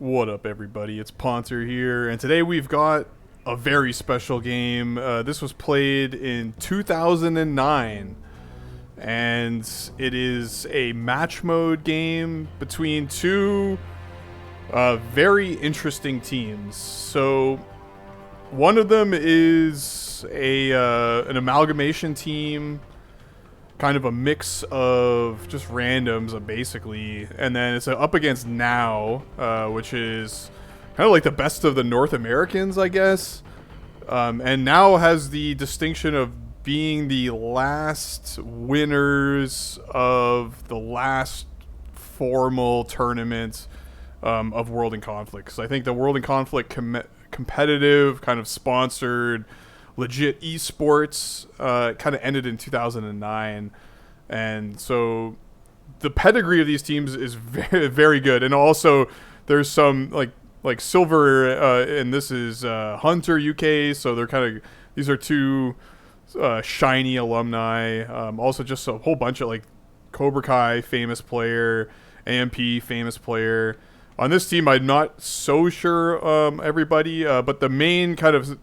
What up, everybody? It's Ponter here, and today we've got a very special game. This was played in 2009, and it is a match mode game between two very interesting teams. So, one of them is an amalgamation team, kind of a mix of just randoms, basically, and then it's up against NoW, which is kind of like the best of the North Americans, I guess. And NoW has the distinction of being the last winners of the last formal tournament of World in Conflict. So I think the World in Conflict competitive, kind of sponsored, legit esports kind of ended in 2009, and so the pedigree of these teams is very, very good. And also there's some like Silver, and this is Hunter UK, so they're kind of, these are two shiny alumni. Also just a whole bunch of like Cobra Kai famous player, AMP famous player. On this team, I'm not so sure everybody, but the main kind of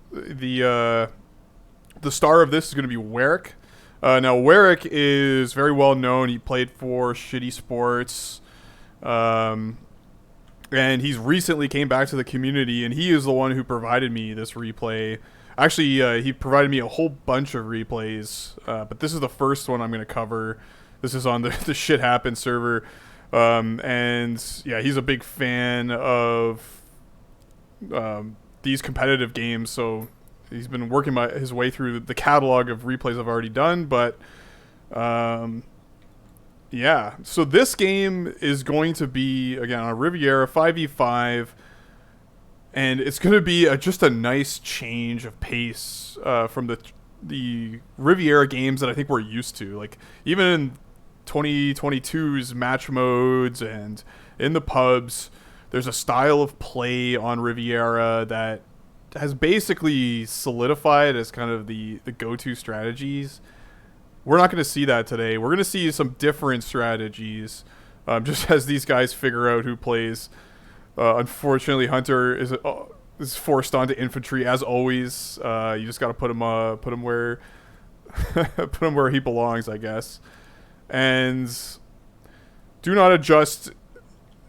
the star of this is going to be Werek. Now, Werek is very well known. He played for Shitty Sports, and he's recently came back to the community, and he is the one who provided me this replay. Actually, he provided me a whole bunch of replays, but this is the first one I'm going to cover. This is on the Shit Happens server, and yeah, he's a big fan of these competitive games, so he's been working his way through the catalog of replays I've already done. But yeah, so this game is going to be, again, on Riviera 5v5, and it's going to be just a nice change of pace from the Riviera games that I think we're used to. Like, even in 2022's match modes and in the pubs, there's a style of play on Riviera that has basically solidified as kind of the go-to strategies. We're not going to see that today. We're going to see some different strategies, just as these guys figure out who plays. Unfortunately, Hunter is forced onto infantry as always. You just got to put him where put him where he belongs, I guess. And do not adjust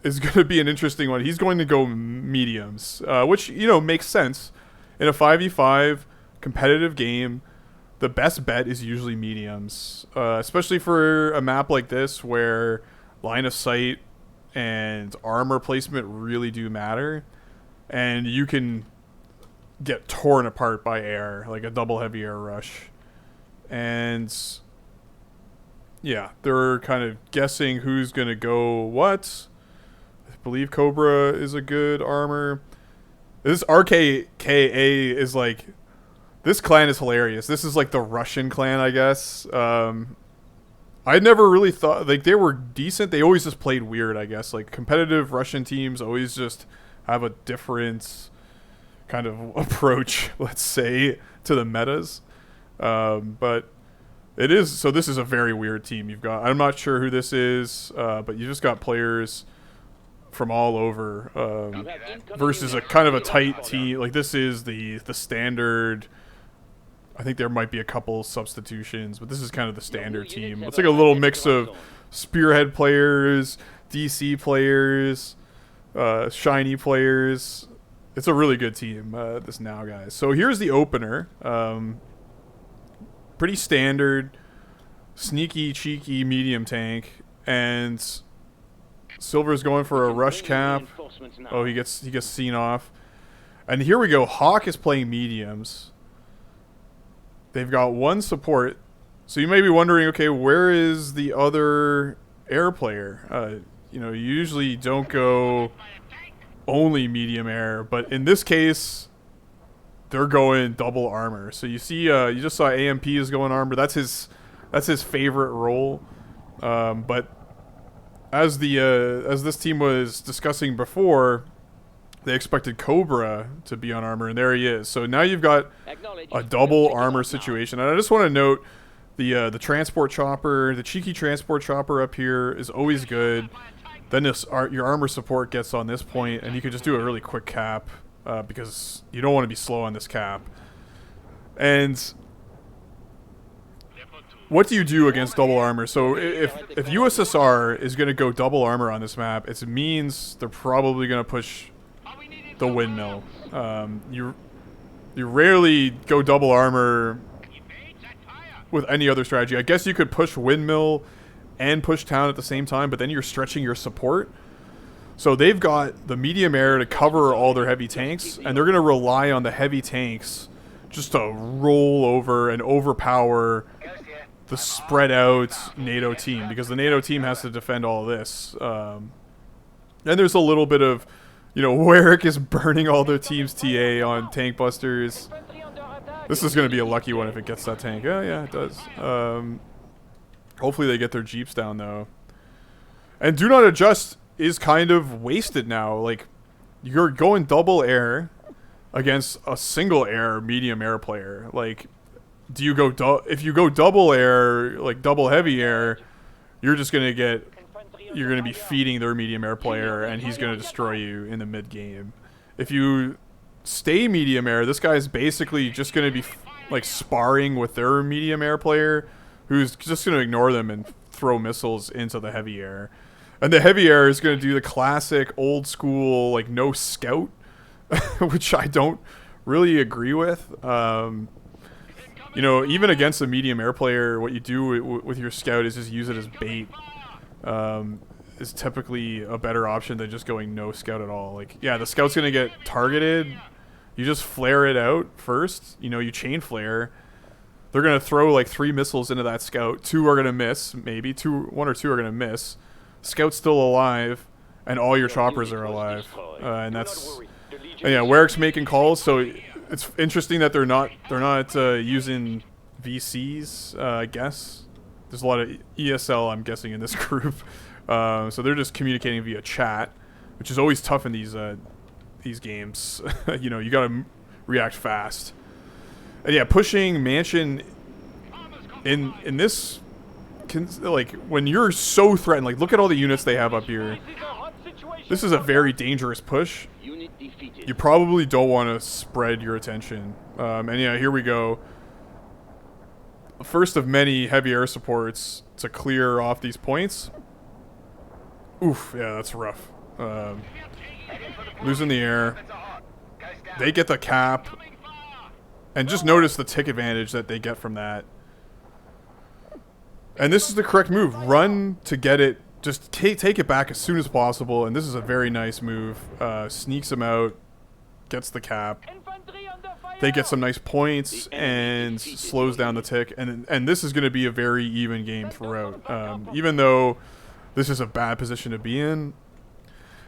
is going to be an interesting one. He's going to go mediums, which, you know, makes sense. In a 5v5 competitive game, the best bet is usually mediums, especially for a map like this where line of sight and armor placement really do matter, and you can get torn apart by air, like a double heavy air rush. And yeah, they're kind of guessing who's going to go what. I believe Cobra is a good armor. This RKKA is like, this clan is hilarious. This is like the Russian clan, I guess. I never really thought, like, they were decent. They always just played weird, I guess. Like, competitive Russian teams always just have a different kind of approach, let's say, to the metas. But it is, so this is a very weird team you've got. I'm not sure who this is, but you just got players from all over, versus a kind of a tight team. Like, this is the standard. I think there might be a couple substitutions, but this is kind of the standard team. It's like a little mix of spearhead players, DC players, shiny players. It's a really good team, this NoW, guys. So here's the opener. Pretty standard, sneaky, cheeky, medium tank, and Silver's going for a rush cap. Oh, he gets seen off. And here we go. Hawk is playing mediums. They've got one support. So you may be wondering, okay, where is the other air player? You know, you usually don't go only medium air, but in this case, they're going double armor. So you see, you just saw AMP is going armor. That's his favorite role. But as this team was discussing before, they expected Cobra to be on armor, and there he is. So now you've got a double armor situation. And I just want to note the transport chopper, the cheeky transport chopper up here is always good. Then your armor support gets on this point, and you could just do a really quick cap because you don't want to be slow on this cap. And what do you do against double armor? So if USSR is going to go double armor on this map, it means they're probably going to push the windmill. You rarely go double armor with any other strategy. I guess you could push windmill and push town at the same time, but then you're stretching your support. So they've got the medium air to cover all their heavy tanks, and they're going to rely on the heavy tanks just to roll over and overpower the spread out NATO team, because the NATO team has to defend all of this. And there's a little bit of, you know, Werek is burning all their team's TA on tank busters. This is going to be a lucky one if it gets that tank. Yeah, it does. Hopefully they get their jeeps down, though. And do not adjust is kind of wasted now. Like, you're going double air against a single air medium air player. Like, do you go if you go double air, like double heavy air, you're just gonna you're gonna be feeding their medium air player, and he's gonna destroy you in the mid game. If you stay medium air, this guy's basically just gonna be like sparring with their medium air player, who's just gonna ignore them and throw missiles into the heavy air. And the heavy air is gonna do the classic old school like no scout, which I don't really agree with. You know, even against a medium air player, what you do with your scout is just use it as bait. Is typically a better option than just going no scout at all. Like, yeah, the scout's gonna get targeted. You just flare it out first. You know, you chain flare. They're gonna throw like 3 missiles into that scout. 2 are gonna miss, maybe 1 or 2 are gonna miss. Scout's still alive, and all your choppers are alive. And that's, and yeah, Werek's making calls, so it's interesting that they're not using VCs. I guess there's a lot of ESL, I'm guessing, in this group. So they're just communicating via chat, which is always tough in these games. You know, you gotta react fast. And yeah, pushing Mansion in this, like, when you're so threatened, like, look at all the units they have up here. This is a very dangerous push. You probably don't want to spread your attention. And yeah, here we go. First of many heavy air supports to clear off these points. Oof, yeah, that's rough. Losing the air. They get the cap. And just notice the tick advantage that they get from that. And this is the correct move. Run to get it. Just take it back as soon as possible. And this is a very nice move. Sneaks them out. Gets the cap. They get some nice points and slows down the tick. And this is going to be a very even game throughout. Even though this is a bad position to be in,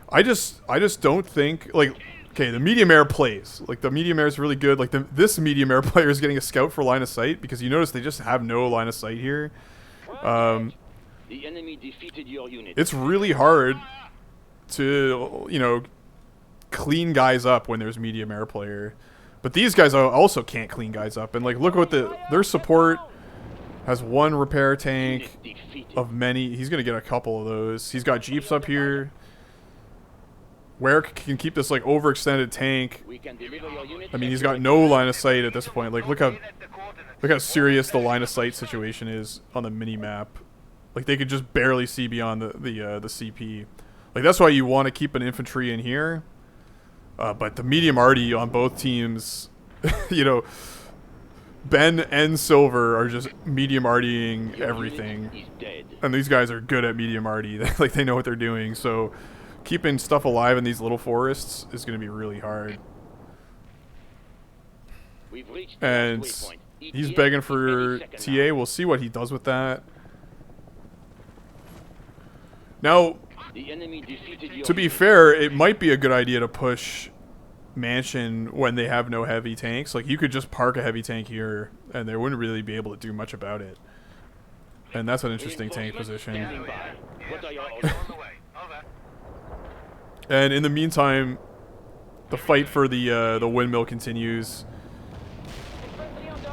I just don't think, like, okay, the medium air plays. Like, the medium air is really good. Like, this medium air player is getting a scout for line of sight, because you notice they just have no line of sight here. The enemy defeated your unit. It's really hard to, you know, clean guys up when there's medium air player. But these guys also can't clean guys up. And, like, look what their support has 1 repair tank of many. He's going to get a couple of those. He's got jeeps up here. Werek can keep this, like, overextended tank. I mean, he's got no line of sight at this point. Like, look how serious the line of sight situation is on the mini map. Like, they could just barely see beyond the CP. Like, that's why you want to keep an infantry in here. But the medium arty on both teams, you know, Ben and Silver are just medium artying everything. And these guys are good at medium arty. Like, they know what they're doing. So keeping stuff alive in these little forests is going to be really hard. And he's begging for TA. We'll see what he does with that. Now, to be fair, it might be a good idea to push Mansion when they have no heavy tanks. Like, you could just park a heavy tank here, and they wouldn't really be able to do much about it. And that's an interesting tank position. And in the meantime, the fight for the windmill continues.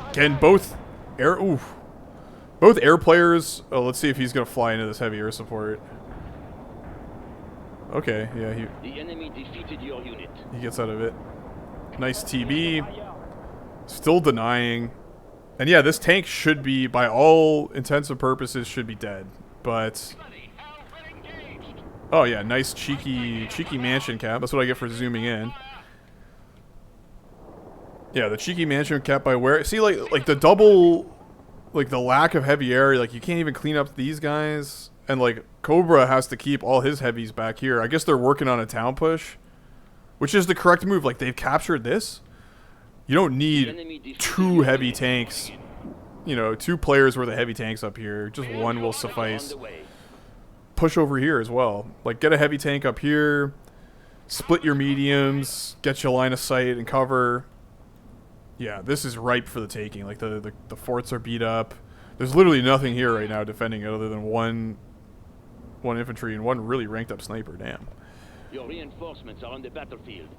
Again, both air players. Oh, let's see if he's gonna fly into this heavy air support. Okay, yeah, The enemy defeated your unit. he gets out of it. Nice TB. Still denying. And yeah, this tank should be, by all intents and purposes, should be dead. But... oh yeah, nice cheeky mansion cap. That's what I get for zooming in. Yeah, the cheeky mansion cap by Werek. See, like the double... like, the lack of heavy air, like, you can't even clean up these guys. And, like, Cobra has to keep all his heavies back here. I guess they're working on a town push. Which is the correct move. Like, they've captured this. You don't need 2 heavy tanks. You know, 2 players worth of heavy tanks up here. Just 1 will suffice. Push over here as well. Like, get a heavy tank up here. Split your mediums. Get your line of sight and cover. Yeah, this is ripe for the taking. Like, the forts are beat up. There's literally nothing here right now defending it other than one infantry and 1 really ranked up sniper. Damn. Your reinforcements are on the battlefield.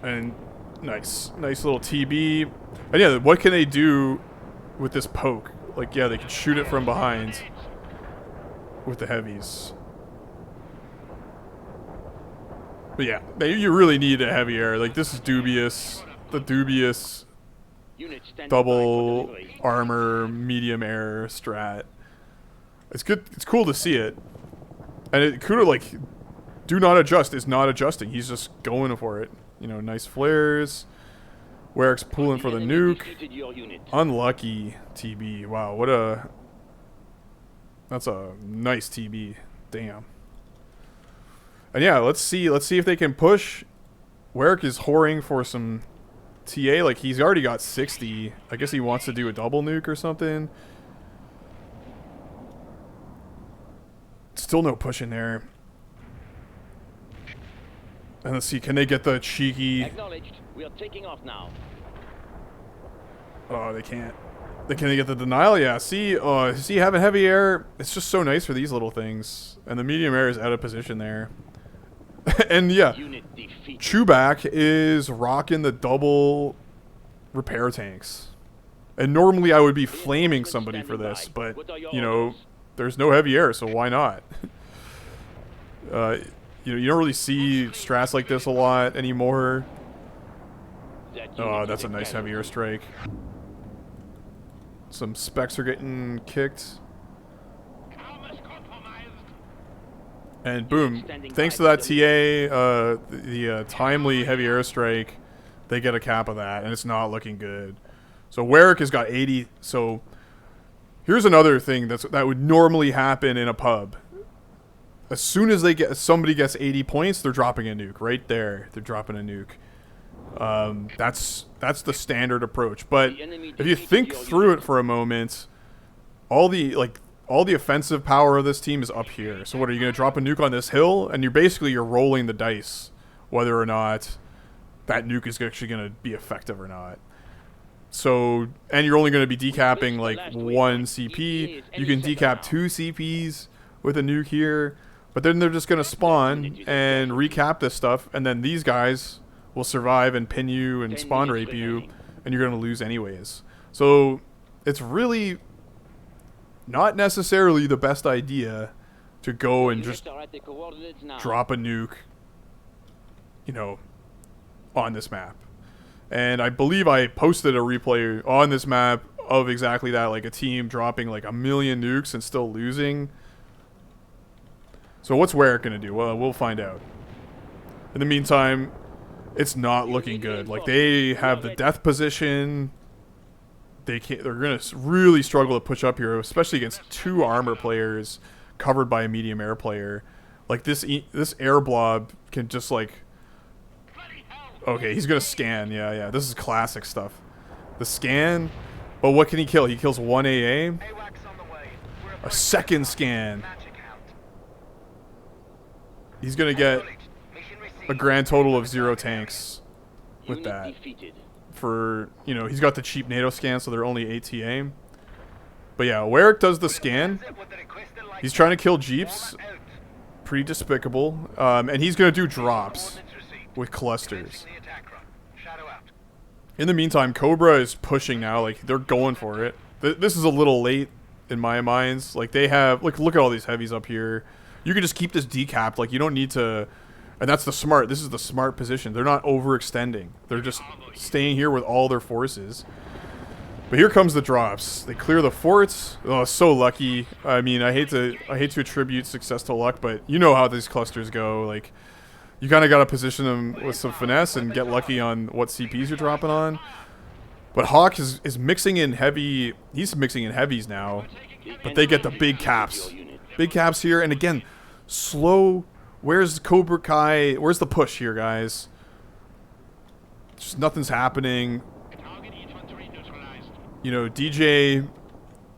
And nice little TB. And yeah, what can they do with this poke? Like, yeah, they can shoot it from behind with the heavies. But yeah, you really need a heavy air. Like, this is dubious. The dubious double armor medium air strat. It's good. It's cool to see it. And it could have, like, do not adjust is not adjusting. He's just going for it. You know, nice flares. Werek's pulling for the nuke. Unlucky TB. Wow, what a... that's a nice TB. Damn. And yeah, let's see if they can push. Werek is whoring for some TA. Like, he's already got 60. I guess he wants to do a double nuke or something. Still no push in there. And let's see, can they get the cheeky... acknowledged. We are taking off now. Oh, they can't. Can they get the denial? Yeah, see, having heavy air, it's just so nice for these little things. And the medium air is out of position there. And yeah, Chewbacca is rocking the double repair tanks. And normally I would be flaming somebody for this, but, you know, there's no heavy air, so why not? You know, you don't really see strats like this a lot anymore. Oh, that's a nice heavy airstrike. Some specs are getting kicked. And boom, thanks to that TA, the timely heavy airstrike, they get a cap of that, and it's not looking good. So Werek has got 80. So here's another thing that would normally happen in a pub. As soon as somebody gets 80 points, they're dropping a nuke right there. They're dropping a nuke. That's the standard approach. But if you think through it for a moment, all the offensive power of this team is up here. So what are you going to drop a nuke on this hill? And you're rolling the dice whether or not that nuke is actually going to be effective or not. So, and you're only going to be decapping like 1 CP. You can decap 2 CPs with a nuke here. But then they're just going to spawn and recap this stuff, and then these guys will survive and pin you and spawn rape you, and you're going to lose anyways. So it's really not necessarily the best idea to go and just drop a nuke, you know, on this map. And I believe I posted a replay on this map of exactly that, like a team dropping like 1,000,000 nukes and still losing. So what's Werek going to do? Well, we'll find out. In the meantime, it's not looking good. Like, they have the death position. They're going to really struggle to push up here, especially against 2 armor players covered by a medium air player. Like, this air blob can just, like... okay, he's going to scan. Yeah. This is classic stuff. The scan. But what can he kill? He kills 1 AA. A second scan. He's going to get a grand total of 0 tanks with that. For, you know, he's got the cheap NATO scan, so they're only 8 TA. But yeah, Werek does the scan. He's trying to kill Jeeps. Pretty despicable. And he's going to do drops with clusters. In the meantime, Cobra is pushing now. Like, they're going for it. This is a little late in my minds. Like, they have... look at all these heavies up here. You can just keep this decapped. Like, you don't need to And that's the smart. This is the smart position. They're not overextending. They're just staying here with all their forces. But here comes the drops. They clear the forts. Oh, so lucky. I mean, I hate to attribute success to luck, but you know how these clusters go. Like, you kind of got to position them with some finesse and get lucky on what CPs you're dropping on. But Hawk is mixing in heavy. He's mixing in heavies now. But they get the big caps. Big caps here. And again, slow. Where's Cobra Kai? Where's the push here, guys? Just nothing's happening. You know, DJ,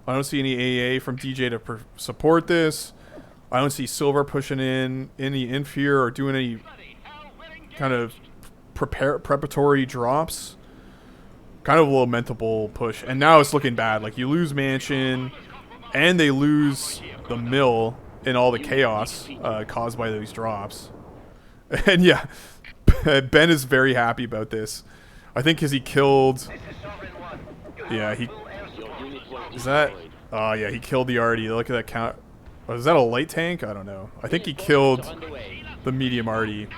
I don't see any AA from DJ to support this. I don't see Silver pushing in any inf here or doing any kind of preparatory drops. Kind of a lamentable push. And now it's looking bad. Like, you lose Mansion, and they lose the mill in all the chaos caused by those drops. And yeah, Ben is very happy about this. I think because he killed... Yeah, he... Is that... Oh, yeah, he killed the Arty. Look at that count. Oh, is that a light tank? I don't know. I think he killed the medium Arty.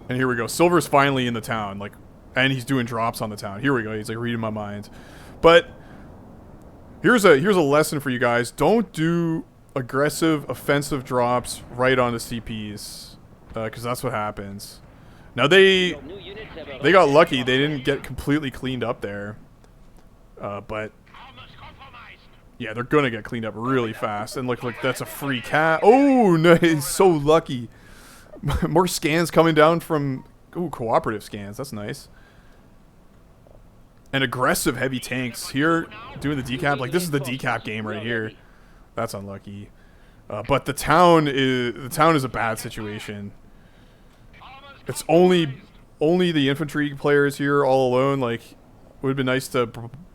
And here we go. Silver's finally in the town. Like, and he's doing drops on the town. Here we go. He's like reading my mind. But here's a lesson for you guys. Don't do aggressive offensive drops right onto CPs. Because that's what happens. Now they got lucky. They didn't get completely cleaned up there. But yeah, they're gonna get cleaned up really fast. And look, that's a free cat. Oh, no, he's so lucky. More scans coming down from cooperative scans. That's nice. And aggressive heavy tanks here doing the decap. Like, this is the decap game right here. That's unlucky. But the town is a bad situation. It's only the infantry players here all alone. Like, it would have been nice to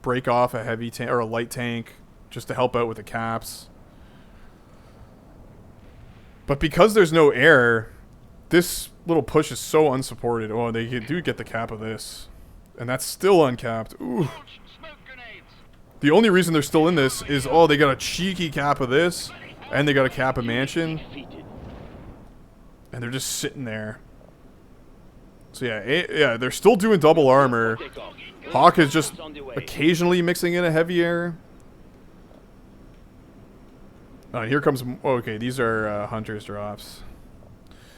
break off a heavy tank or a light tank just to help out with the caps. But because there's no air, this little push is so unsupported. Oh, they do get the cap of this. And that's still uncapped. Ooh. The only reason they're still in this is, oh, they got a cheeky cap of this, and they got a cap of Mansion. And they're just sitting there. So yeah, they're still doing double armor. Hawk is just occasionally mixing in a heavy air. Here comes... Okay, these are Hunter's drops.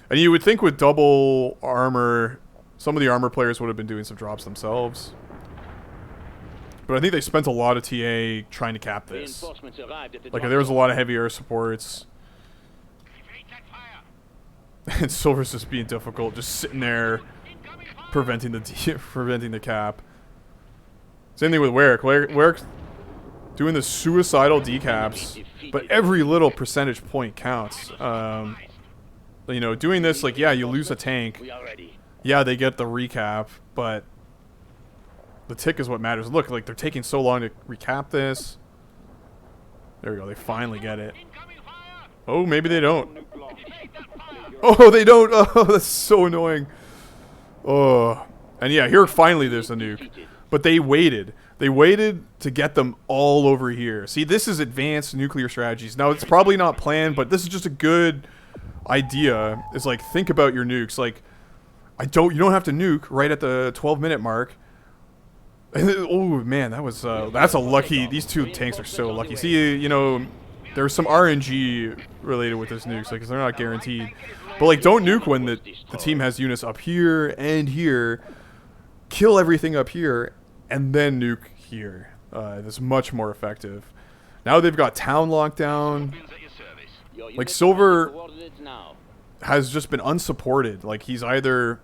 And you would think with double armor, some of the armor players would have been doing some drops themselves. But I think they spent a lot of TA trying to cap this. Like, there was a lot of heavy air supports. And Silver's just being difficult, just sitting there, preventing the cap. Same thing with Werek. Werek doing the suicidal decaps, but every little percentage point counts. You know, doing this, like, yeah, you lose a tank. Yeah, they get the recap, but the tick is what matters. Look, like, they're taking so long to recap this. There we go. They finally get it. Oh, maybe they don't. Oh, they don't. Oh, that's so annoying. Oh. And yeah, here finally there's a nuke. But they waited. They waited to get them all over here. See, this is advanced nuclear strategies. Now, it's probably not planned, but this is just a good idea. It's like, think about your nukes. Like, you don't have to nuke right at the 12-minute mark. Oh, man, that's a lucky... These two tanks are so lucky. See, you know, there's some RNG related with this nukes, like, 'cause they're not guaranteed. But, like, don't nuke when the team has units up here and here. Kill everything up here, and then nuke here. That's much more effective. Now they've got town lockdown. Like, Silver has just been unsupported. Like, he's either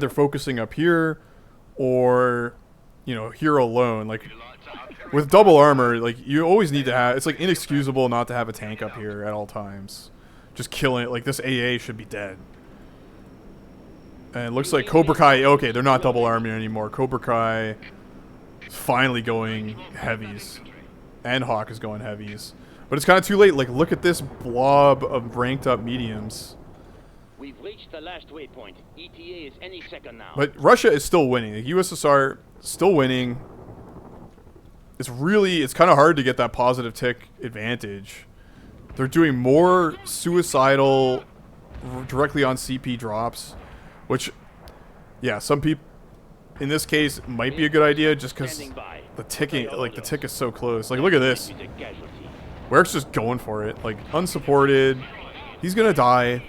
focusing up here, or, you know, here alone. Like, with double armor, like, you always need to have... It's, like, inexcusable not to have a tank up here at all times. Just killing it. Like, this AA should be dead. And it looks like Cobra Kai... Okay, they're not double armor anymore. Cobra Kai is finally going heavies. And Hawk is going heavies. But it's kind of too late. Like, look at this blob of ranked up mediums. We've reached the last waypoint. ETA is any second now. But Russia is still winning. The USSR still winning. It's kind of hard to get that positive tick advantage. They're doing more suicidal directly on CP drops, which, yeah, some people, in this case, might be a good idea just because the ticking, like, the tick is so close. Like, look at this. Werek's just going for it. Like, unsupported. He's gonna die.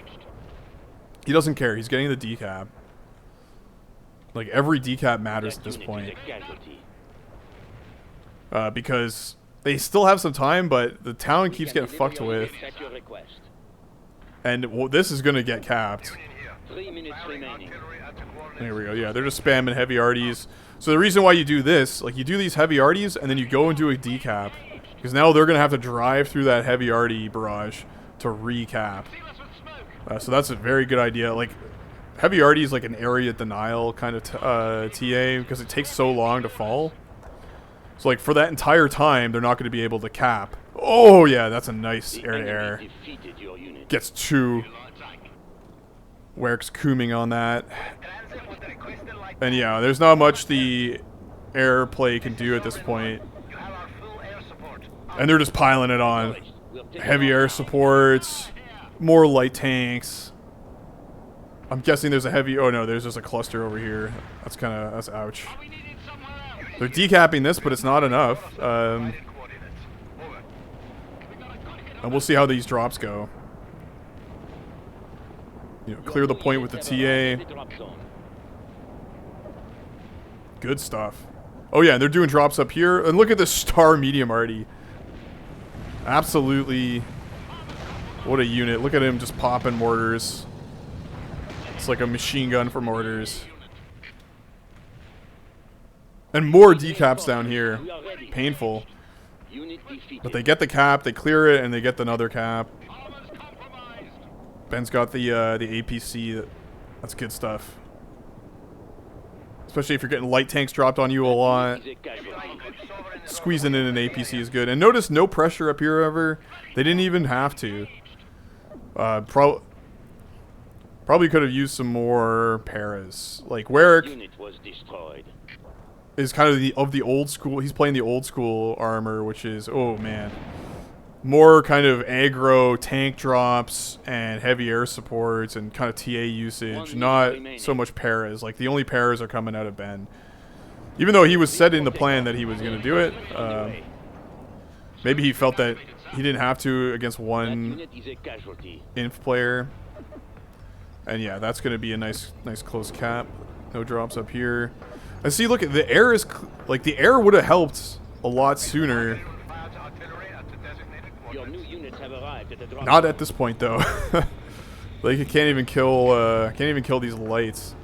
He doesn't care. He's getting the decap. Like, every decap matters at this point. Because they still have some time, but the town keeps getting fucked with. And well, this is gonna get capped. 3 minutes remaining. There we go. Yeah, they're just spamming heavy arties. So the reason why you do this, like, you do these heavy arties, and then you go and do a decap. Because now they're gonna have to drive through that heavy arty barrage to recap. So that's a very good idea. Like, heavy arty is like an area denial kind of TA, because it takes so long to fall. So, like, for that entire time, they're not going to be able to cap. Oh, yeah, that's a nice air-to-air. Gets 2. Werek's cooming on that. And, yeah, there's not much the air play can do at this point. And they're just piling it on. Heavy air supports. More light tanks. I'm guessing there's a heavy... Oh, no, there's just a cluster over here. That's kind of... That's ouch. They're decapping this, but it's not enough. And we'll see how these drops go. You know, clear the point with the TA. Good stuff. Oh yeah, they're doing drops up here. And look at this star medium arty. Absolutely. What a unit. Look at him just popping mortars. It's like a machine gun for mortars. And more decaps down here. Painful. But they get the cap, they clear it, and they get another cap. Ben's got the APC. That's good stuff. Especially if you're getting light tanks dropped on you a lot. Squeezing in an APC is good. And notice no pressure up here ever. They didn't even have to. Probably could have used some more paras. Like Werek is kind of the old school. He's playing the old school armor, which is, oh man, more kind of aggro tank drops and heavy air supports and kind of TA usage. Not so much paras. Like the only paras are coming out of Ben. Even though he was set in the plan that he was going to do it, maybe he felt that he didn't have to against one inf player. And yeah, that's going to be a nice close cap. No drops up here. And see, look, the air is like the air would have helped a lot sooner. Not at this point though. Like it can't even kill these lights.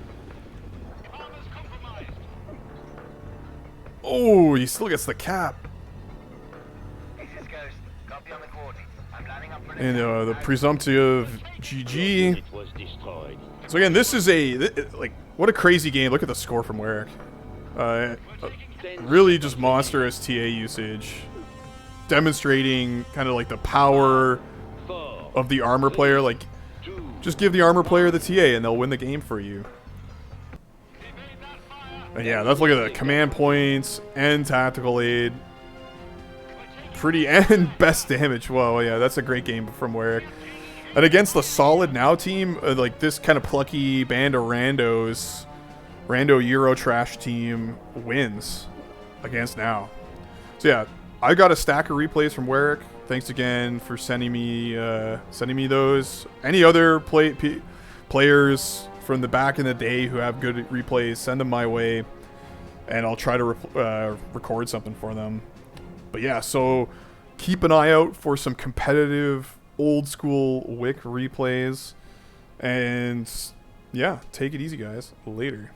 Oh, he still gets the cap. And the presumptive GG. So again, this is like what a crazy game. Look at the score from Werek. Really just monstrous TA usage, demonstrating kind of like the power of the armor player. Like, just give the armor player the TA and they'll win the game for you. And yeah, let's look at the command points and tactical aid. Pretty and best damage. Whoa, yeah, that's a great game from Werek. And against the solid NoW team, like this kind of plucky band of randos, rando Euro trash team wins against NoW. So yeah, I got a stack of replays from Werek. Thanks again for sending me those. Any other players from the back in the day who have good replays, send them my way, and I'll try to record something for them. But yeah, so keep an eye out for some competitive old school WIC replays, and yeah, take it easy guys. Later.